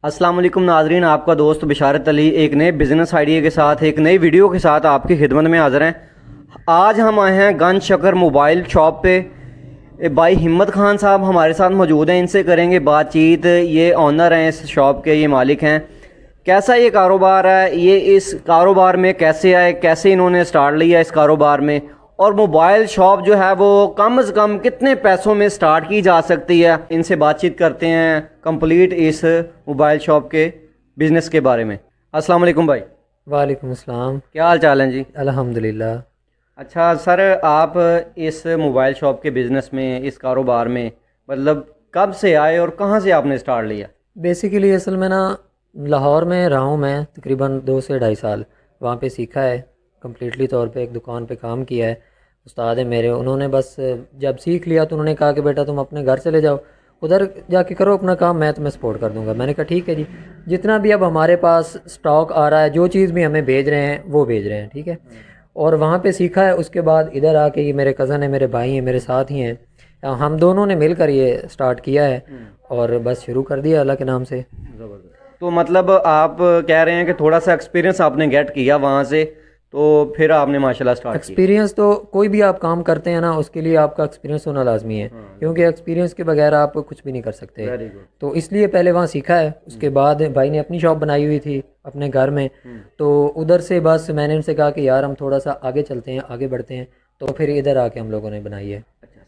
अस्सलाम वालेकुम नाजरीन, आपका दोस्त बिशारत अली एक नए बिज़नेस आइडिया के साथ एक नई वीडियो के साथ आपकी खिदमत में हाज़िर हैं। आज हम आए हैं गन शकर मोबाइल शॉप पे। भाई हिम्मत खान साहब हमारे साथ मौजूद हैं, इनसे करेंगे बातचीत। ये ऑनर हैं इस शॉप के, ये मालिक हैं। कैसा ये कारोबार है, ये इस कारोबार में कैसे आए, कैसे इन्होंने स्टार्ट लिया इस कारोबार में, और मोबाइल शॉप जो है वो कम से कम कितने पैसों में स्टार्ट की जा सकती है। इनसे बातचीत करते हैं कंप्लीट इस मोबाइल शॉप के बिज़नेस के बारे में। अस्सलाम वालेकुम भाई। वालेकुम अस्सलाम। क्या हाल चाल है जी? अल्हम्दुलिल्लाह। अच्छा सर, आप इस मोबाइल शॉप के बिज़नेस में, इस कारोबार में मतलब कब से आए और कहाँ से आपने स्टार्ट लिया? बेसिकली असल में ना लाहौर में रहा हूँ मैं तकरीबन 2 से ढाई साल। वहाँ पे सीखा है कम्प्लीटली तौर पे, एक दुकान पे काम किया है। उस्ताद है मेरे, उन्होंने बस जब सीख लिया तो उन्होंने कहा कि बेटा तुम अपने घर चले जाओ, उधर जाके करो अपना काम, मैं तुम्हें सपोर्ट कर दूंगा। मैंने कहा ठीक है जी। जितना भी अब हमारे पास स्टॉक आ रहा है, जो चीज़ भी हमें भेज रहे हैं वो भेज रहे हैं, ठीक है। और वहाँ पे सीखा है। उसके बाद इधर आके ये मेरे कज़न है, मेरे भाई हैं, मेरे साथ ही हैं, हम दोनों ने मिलकर ये स्टार्ट किया है और बस शुरू कर दिया अल्लाह के नाम से। तो मतलब आप कह रहे हैं कि थोड़ा सा एक्सपीरियंस आपने गेट किया वहाँ से, तो फिर आपने माशाल्लाह स्टार्ट किया। एक्सपीरियंस तो कोई भी आप काम करते हैं ना, उसके लिए आपका एक्सपीरियंस होना लाजमी है, क्योंकि एक्सपीरियंस के बगैर आप कुछ भी नहीं कर सकते। तो इसलिए पहले वहाँ सीखा है। उसके बाद भाई ने अपनी शॉप बनाई हुई थी अपने घर में, तो उधर से बस मैंने उनसे कहा कि यार हम थोड़ा सा आगे चलते हैं, आगे बढ़ते हैं, तो फिर इधर आके हम लोगों ने बनाई है।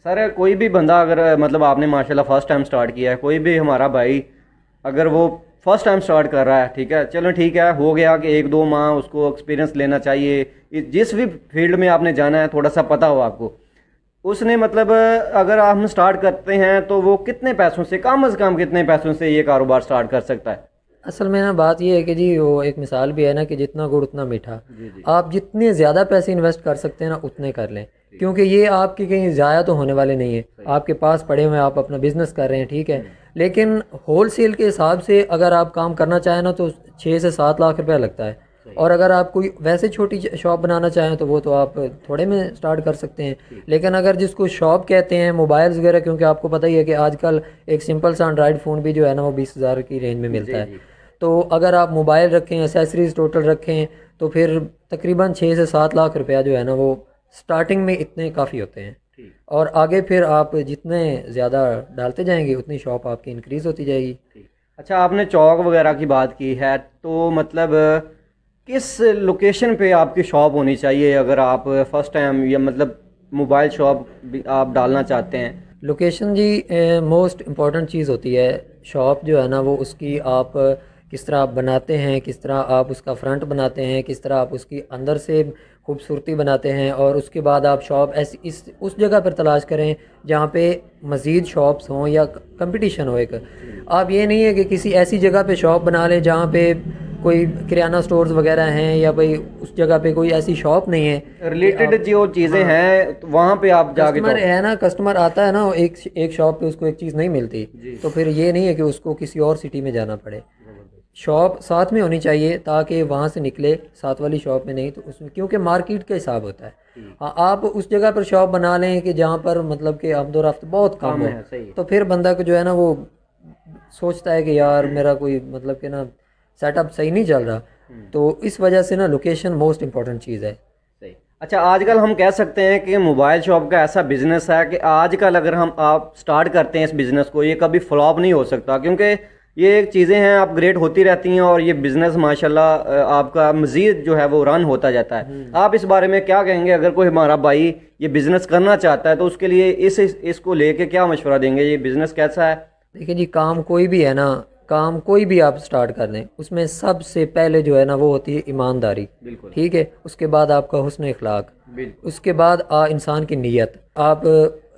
सर कोई भी बंदा अगर मतलब आपने माशाल्लाह फ़र्स्ट टाइम स्टार्ट किया है, कोई भी हमारा भाई अगर वो फर्स्ट टाइम स्टार्ट कर रहा है, ठीक है, चलो ठीक है, हो गया कि 1-2 माह उसको एक्सपीरियंस लेना चाहिए। जिस भी फील्ड में आपने जाना है थोड़ा सा पता हो आपको, उसने मतलब अगर हम स्टार्ट करते हैं तो वो कितने पैसों से, कम से कम कितने पैसों से ये कारोबार स्टार्ट कर सकता है? असल में ना बात ये है कि जी वो एक मिसाल भी है ना कि जितना गुड़ उतना मीठा। आप जितने ज़्यादा पैसे इन्वेस्ट कर सकते हैं ना उतने कर लें, क्योंकि ये आपके कहीं ज़ाया तो होने वाले नहीं है। आपके पास पड़े हुए, आप अपना बिज़नेस कर रहे हैं, ठीक है, लेकिन होल सेल के हिसाब से अगर आप काम करना चाहें ना तो 6 से 7 लाख रुपया लगता है। और अगर आप कोई वैसे छोटी शॉप बनाना चाहें तो वो तो आप थोड़े में स्टार्ट कर सकते हैं। लेकिन अगर जिसको शॉप कहते हैं, मोबाइल्स वगैरह, क्योंकि आपको पता ही है कि आजकल एक सिंपल सा एंड्रॉयड फ़ोन भी जो है ना वो 20,000 की रेंज में मिलता है। तो अगर आप मोबाइल रखें, एसेसरीज़ टोटल रखें, तो फिर तकरीबन 6 से 7 लाख रुपया जो है ना वो स्टार्टिंग में इतने काफ़ी होते हैं। और आगे फिर आप जितने ज़्यादा डालते जाएंगे उतनी शॉप आपकी इंक्रीज़ होती जाएगी। अच्छा, आपने चौक वगैरह की बात की है, तो मतलब किस लोकेशन पे आपकी शॉप होनी चाहिए अगर आप फर्स्ट टाइम या मतलब मोबाइल शॉप आप डालना चाहते हैं? लोकेशन जी मोस्ट इम्पॉर्टेंट चीज़ होती है। शॉप जो है ना वो उसकी आप किस तरह आप बनाते हैं, किस तरह आप उसका फ्रंट बनाते हैं, किस तरह आप उसकी अंदर से खूबसूरती बनाते हैं, और उसके बाद आप शॉप ऐसी उस जगह पर तलाश करें जहाँ पे मज़ीद शॉप्स हों या कंपटीशन हो। एक आप ये नहीं है कि किसी ऐसी जगह पे शॉप बना लें जहाँ पे कोई किराना स्टोर्स वगैरह हैं या भाई उस जगह पे कोई ऐसी शॉप नहीं है रिलेटेड जो चीज़ें हैं, तो वहाँ पे आप जाके कस्टमर है ना, कस्टमर आता है ना एक शॉप पे उसको एक चीज़ नहीं मिलती, तो फिर ये नहीं है कि उसको किसी और सिटी में जाना पड़े। शॉप साथ में होनी चाहिए ताकि वहाँ से निकले, साथ वाली शॉप में नहीं तो उसमें, क्योंकि मार्केट का हिसाब होता है। हाँ, आप उस जगह पर शॉप बना लें कि जहाँ पर मतलब कि आमदोरफ्त बहुत कम हो, तो फिर बंदा को जो है ना वो सोचता है कि यार मेरा कोई मतलब कि ना सेटअप सही नहीं चल रहा। तो इस वजह से ना लोकेशन मोस्ट इम्पॉर्टेंट चीज़ है। अच्छा, आजकल हम कह सकते हैं कि मोबाइल शॉप का ऐसा बिज़नेस है कि आजकल अगर आप स्टार्ट करते हैं इस बिज़नेस को, ये कभी फ्लॉप नहीं हो सकता, क्योंकि ये चीज़ें हैं अपग्रेड होती रहती हैं और ये बिज़नेस माशाल्लाह आपका मज़ीद जो है वो रन होता जाता है। आप इस बारे में क्या कहेंगे? अगर कोई हमारा भाई ये बिज़नेस करना चाहता है तो उसके लिए इसको लेके क्या मशवरा देंगे? ये बिज़नेस कैसा है? देखिए जी, काम कोई भी है ना, काम कोई भी आप स्टार्ट कर लें, उसमें सबसे पहले जो है ना वो होती है ईमानदारी, ठीक है। उसके बाद आपका हुस्न इखलाक, उसके बाद इंसान की नीयत, आप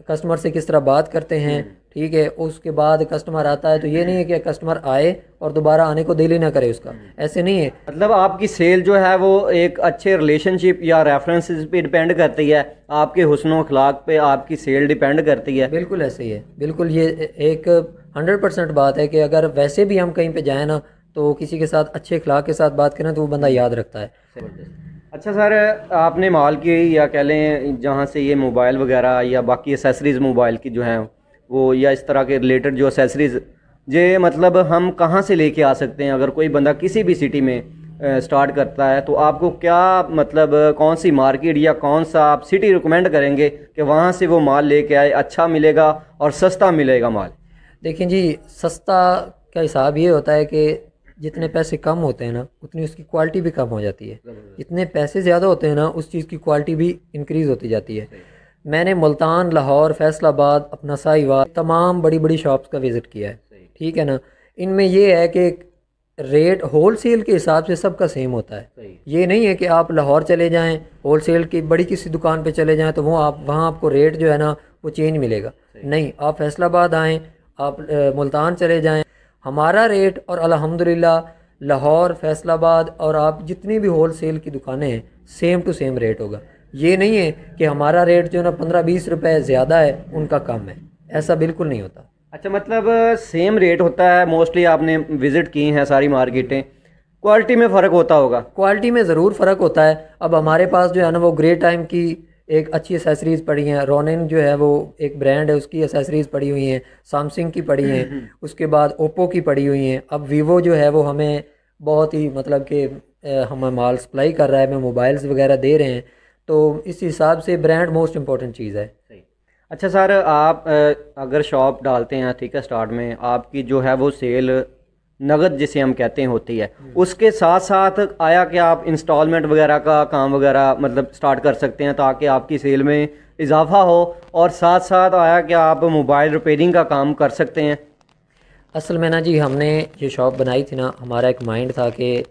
कस्टमर से किस तरह बात करते हैं, ठीक है। उसके बाद कस्टमर आता है तो ये नहीं है कि कस्टमर आए और दोबारा आने को दिल ही ना करे उसका, ऐसे नहीं है। मतलब आपकी सेल जो है वो एक अच्छे रिलेशनशिप या रेफरेंसेस पे डिपेंड करती है, आपके हुस्न अखलाक पे आपकी सेल डिपेंड करती है। बिल्कुल ऐसे ही है, बिल्कुल। ये एक 100% बात है कि अगर वैसे भी हम कहीं पे जाएँ ना तो किसी के साथ अच्छे अखलाक के साथ बात करें तो वो बंदा याद रखता है। अच्छा सर, आपने माल की या कह लें जहाँ से ये मोबाइल वगैरह या बाकी एसेसरीज़ मोबाइल की जो हैं वो, या इस तरह के रिलेटेड जो एसेसरीज़ जे मतलब हम कहाँ से लेके आ सकते हैं? अगर कोई बंदा किसी भी सिटी में स्टार्ट करता है तो आपको क्या मतलब कौन सी मार्केट या कौन सा आप सिटी रिकमेंड करेंगे कि वहाँ से वो माल लेके आए, अच्छा मिलेगा और सस्ता मिलेगा माल? देखिए जी, सस्ता का हिसाब ये होता है कि जितने पैसे कम होते हैं ना उतनी उसकी क्वालिटी भी कम हो जाती है, जितने पैसे ज़्यादा होते हैं ना उस चीज़ की क्वालिटी भी इंक्रीज़ होती जाती है। मैंने मुल्तान, लाहौर, फैसलाबाद, अपना साहिवाल तमाम बड़ी बड़ी शॉप्स का विज़िट किया है, ठीक है ना। इनमें ये है कि रेट होल सेल के हिसाब से सबका सेम होता है। ये नहीं है कि आप लाहौर चले जाएं, होल सेल की बड़ी किसी दुकान पे चले जाएं तो वो आप वहाँ आपको रेट जो है ना वो चेंज मिलेगा। नहीं, आप फैसलाबाद आएँ, आप मुल्तान चले जाएं, हमारा रेट और अल्हम्दुलिल्लाह लाहौर, फैसलाबाद और आप जितनी भी होल सेल की दुकानें हैं सेम टू सेम रेट होगा। ये नहीं है कि हमारा रेट जो है ना 15-20 रुपए ज़्यादा है उनका कम है, ऐसा बिल्कुल नहीं होता। अच्छा, मतलब सेम रेट होता है। मोस्टली आपने विज़िट की हैं सारी मार्केटें, क्वालिटी में फ़र्क होता होगा? क्वालिटी में ज़रूर फ़र्क होता है। अब हमारे पास जो है ना वो ग्रे टाइम की एक अच्छी एसेसरीज़ पड़ी हैं, रोनिन जो है वो एक ब्रांड है उसकी एसेसरीज़ पड़ी हुई हैं, सैमसंग की पड़ी हैं, उसके बाद ओप्पो की पड़ी हुई हैं। अब वीवो जो है वो हमें बहुत ही मतलब कि हमें माल सप्लाई कर रहा है, हमें मोबाइल्स वगैरह दे रहे हैं, तो इस हिसाब से ब्रांड मोस्ट इम्पॉर्टेंट चीज़ है। अच्छा सर, आप अगर शॉप डालते हैं, ठीक है, स्टार्ट में आपकी जो है वो सेल नगद जिसे हम कहते हैं होती है, उसके साथ साथ आया कि आप इंस्टॉलमेंट वगैरह का काम वगैरह मतलब स्टार्ट कर सकते हैं ताकि आपकी सेल में इजाफा हो, और साथ साथ आया कि आप मोबाइल रिपेयरिंग का काम कर सकते हैं? असल में ना जी, हमने ये शॉप बनाई थी ना, हमारा एक माइंड था कि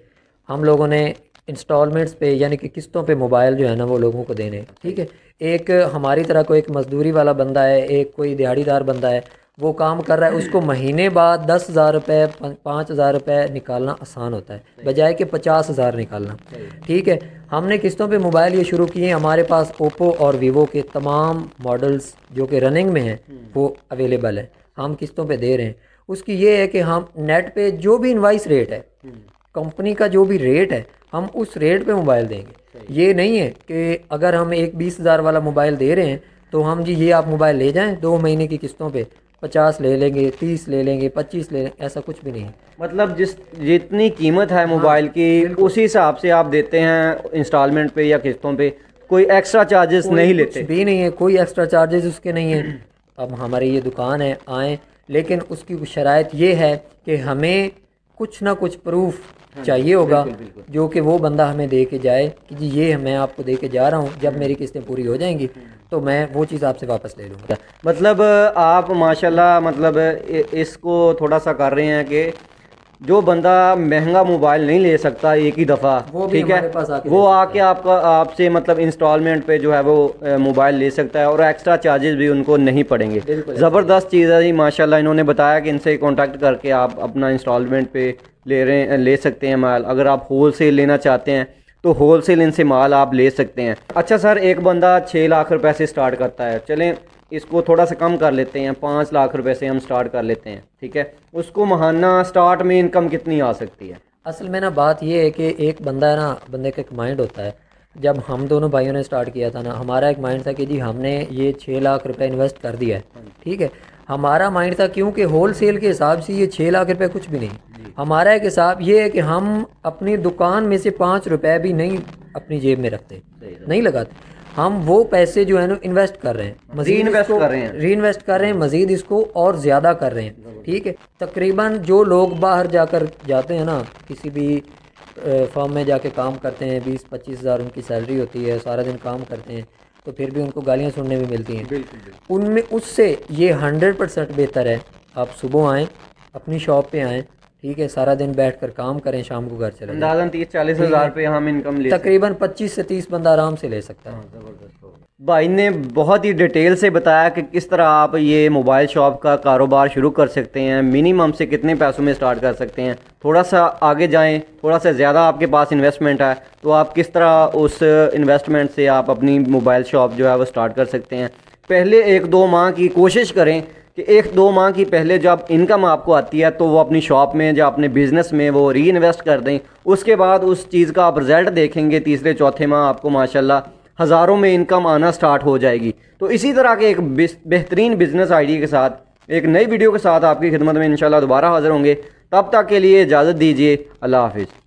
हम लोगों ने इंस्टॉलमेंट्स पे यानी कि किस्तों पे मोबाइल जो है ना वो लोगों को देने, ठीक है। एक हमारी तरह कोई एक मज़दूरी वाला बंदा है, एक कोई दिहाड़ीदार बंदा है, वो काम कर रहा है, उसको महीने बाद 10,000 रुपये 5,000 रुपये निकालना आसान होता है बजाय कि 50,000 निकालना, ठीक है। हमने किस्तों पे मोबाइल ये शुरू किए। हमारे पास ओप्पो और वीवो के तमाम मॉडल्स जो कि रनिंग में हैं वो अवेलेबल है, हम किस्तों पे दे रहे हैं। उसकी ये है कि हम नेट पे जो भी इनवाइस रेट है, कंपनी का जो भी रेट है, हम उस रेट पे मोबाइल देंगे। ये नहीं है कि अगर हम एक 20,000 वाला मोबाइल दे रहे हैं तो हम जी ये आप मोबाइल ले जाएं 2 महीने की किस्तों पे 50 ले लेंगे, 30 ले लेंगे, 25 ले लेंगे, ऐसा कुछ भी नहीं है। मतलब जितनी कीमत है मोबाइल की उसी हिसाब से आप देते हैं इंस्टॉलमेंट पे या किस्तों पे, कोई एक्स्ट्रा चार्जेस नहीं लेते? कुछ भी नहीं है, कोई एक्स्ट्रा चार्जेस उसके नहीं है। अब हमारी ये दुकान है, आएँ, लेकिन उसकी शराइत ये है कि हमें कुछ ना कुछ प्रूफ चाहिए होगा जो कि वो बंदा हमें दे के जाए कि जी ये मैं आपको दे के जा रहा हूँ, जब मेरी किस्तें पूरी हो जाएंगी तो मैं वो चीज़ आपसे वापस ले लूँगा। मतलब आप माशाल्लाह मतलब इसको थोड़ा सा कर रहे हैं कि जो बंदा महंगा मोबाइल नहीं ले सकता एक ही दफ़ा, ठीक है, वो आके आपका आपसे मतलब इंस्टॉलमेंट पे जो है वो मोबाइल ले सकता है और एक्स्ट्रा चार्जेस भी उनको नहीं पड़ेंगे। ज़बरदस्त चीज़ है जी माशाल्लाह। इन्होंने बताया कि इनसे कांटेक्ट करके आप अपना इंस्टॉलमेंट पे ले सकते हैं माल। अगर आप होल सेल लेना चाहते हैं तो होल सेल इनसे माल आप ले सकते हैं। अच्छा सर, एक बंदा 6 लाख रुपए से स्टार्ट करता है, चलें इसको थोड़ा सा कम कर लेते हैं, 5 लाख रुपए से हम स्टार्ट कर लेते हैं, ठीक है, उसको महाना स्टार्ट में इनकम कितनी आ सकती है? असल में ना बात ये है कि एक बंदा है ना, बंदे का एक माइंड होता है। जब हम दोनों भाइयों ने स्टार्ट किया था ना, हमारा एक माइंड था कि जी हमने ये 6 लाख रुपए इन्वेस्ट कर दिया है, ठीक है। हमारा माइंड था क्योंकि होल सेल के हिसाब से ये 6 लाख रुपए कुछ भी नहीं। हमारा एक हिसाब ये है कि हम अपनी दुकान में से 5 रुपए भी नहीं अपनी जेब में रखते, नहीं लगाते। हम वो पैसे जो है ना इन्वेस्ट कर रहे हैं, मजीद रीइन्वेस्ट कर रहे हैं, मजीद इसको और ज़्यादा कर रहे हैं, ठीक है। तकरीबन जो लोग बाहर जाकर जाते हैं ना, किसी भी फर्म में जाके काम करते हैं, 20-25 हज़ार उनकी सैलरी होती है, सारा दिन काम करते हैं, तो फिर भी उनको गालियाँ सुनने में मिलती हैं। उनमें उससे ये 100% बेहतर है आप सुबह आएँ, अपनी शॉप पे आएँ, ठीक है, सारा दिन बैठकर काम करें, शाम को घर चले जाएं। 30-40 हज़ार रुपये हम इनकम ले तकरीबन 25 से 30 बंदा आराम से ले सकता है। भाई ने बहुत ही डिटेल से बताया कि किस तरह आप ये मोबाइल शॉप का कारोबार शुरू कर सकते हैं, मिनिमम से कितने पैसों में स्टार्ट कर सकते हैं। थोड़ा सा आगे जाएं, थोड़ा सा ज़्यादा आपके पास इन्वेस्टमेंट है तो आप किस तरह उस इन्वेस्टमेंट से आप अपनी मोबाइल शॉप जो है वो स्टार्ट कर सकते हैं। पहले 1-2 माह की कोशिश करें कि 1-2 माह की पहले जब इनकम आपको आती है तो वो अपनी शॉप में या अपने बिज़नेस में वो री इन्वेस्ट कर दें। उसके बाद उस चीज़ का आप रिज़ल्ट देखेंगे, 3-4 माह आपको माशाल्लाह हज़ारों में इनकम आना स्टार्ट हो जाएगी। तो इसी तरह के एक बेहतरीन बिज़नेस आइडिया के साथ एक नई वीडियो के साथ आपकी खिदमत में इंशाल्लाह दोबारा हाज़िर होंगे। तब तक के लिए इजाज़त दीजिए। अल्लाह हाफिज़।